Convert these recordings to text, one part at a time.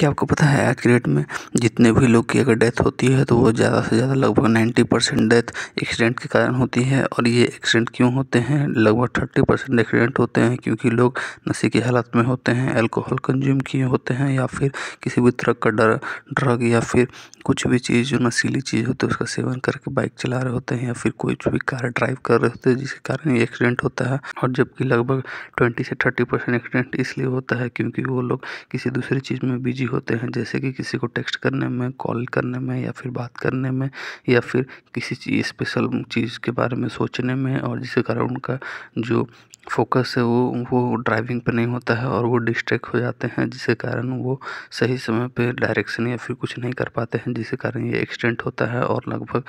क्या आपको पता है आज की डेट में जितने भी लोग की अगर डेथ होती है तो वो ज़्यादा से ज़्यादा लगभग 90% डेथ एक्सीडेंट के कारण होती है। और ये एक्सीडेंट क्यों होते हैं? लगभग 30% एक्सीडेंट होते हैं क्योंकि लोग नशे की हालत में होते हैं, अल्कोहल कंज्यूम किए होते हैं, या फिर किसी भी तरह का ड्रग या फिर कुछ भी चीज़ जो नशीली चीज़ होती है उसका सेवन करके बाइक चला रहे होते हैं, या फिर कोई भी कार ड्राइव कर रहे होते हैं, जिसके कारण ये एक्सीडेंट होता है। और जबकि लगभग 20 से 30% एक्सीडेंट इसलिए होता है क्योंकि वो लोग किसी दूसरी चीज़ में बिजी होते हैं, जैसे कि किसी को टेक्स्ट करने में, कॉल करने में, या फिर बात करने में, या फिर किसी चीज़ स्पेशल चीज़ के बारे में सोचने में, और जिसके कारण उनका जो फोकस है वो ड्राइविंग पे नहीं होता है और वो डिस्ट्रैक्ट हो जाते हैं, जिसके कारण वो सही समय पे डायरेक्शन या फिर कुछ नहीं कर पाते हैं, जिसके कारण ये एक्सीडेंट होता है। और लगभग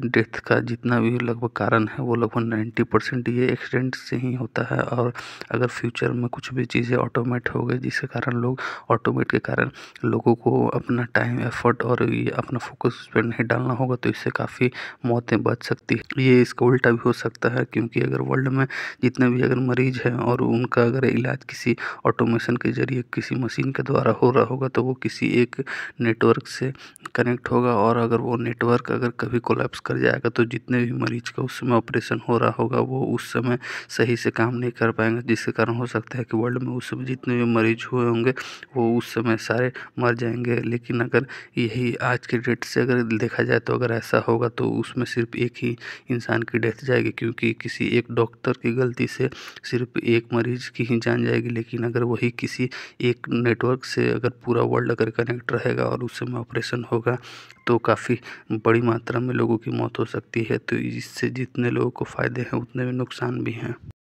डेथ का जितना भी लगभग कारण है वो लगभग 90% ये एक्सीडेंट से ही होता है। और अगर फ्यूचर में कुछ भी चीज़ें ऑटोमेट हो गई जिसके कारण लोग ऑटोमेट के कारण लोगों को अपना टाइम, एफर्ट और ये अपना फोकस उस पर नहीं डालना होगा, तो इससे काफ़ी मौतें बच सकती है। ये इसका उल्टा भी हो सकता है, क्योंकि अगर वर्ल्ड में जितने भी अगर मरीज हैं और उनका अगर इलाज किसी ऑटोमेशन के जरिए किसी मशीन के द्वारा हो रहा होगा तो वो किसी एक नेटवर्क से कनेक्ट होगा, और अगर वो नेटवर्क अगर कभी कोलैप्स कर जाएगा तो जितने भी मरीज का उस समय ऑपरेशन हो रहा होगा वो उस समय सही से काम नहीं कर पाएंगे, जिसके कारण हो सकता है कि वर्ल्ड में उस समय जितने भी मरीज हुए होंगे वो उस समय सारे मर जाएंगे। लेकिन अगर यही आज के डेट से अगर देखा जाए तो अगर ऐसा होगा तो उसमें सिर्फ एक ही इंसान की डेथ जाएगी, क्योंकि किसी एक डॉक्टर की गलती से सिर्फ एक मरीज की ही जान जाएगी। लेकिन अगर वही किसी एक नेटवर्क से अगर पूरा वर्ल्ड अगर कनेक्ट रहेगा और उस समय ऑपरेशन होगा तो काफ़ी बड़ी मात्रा में लोगों की मौत हो सकती है। तो इससे जितने लोगों को फ़ायदे हैं उतने में नुकसान भी हैं।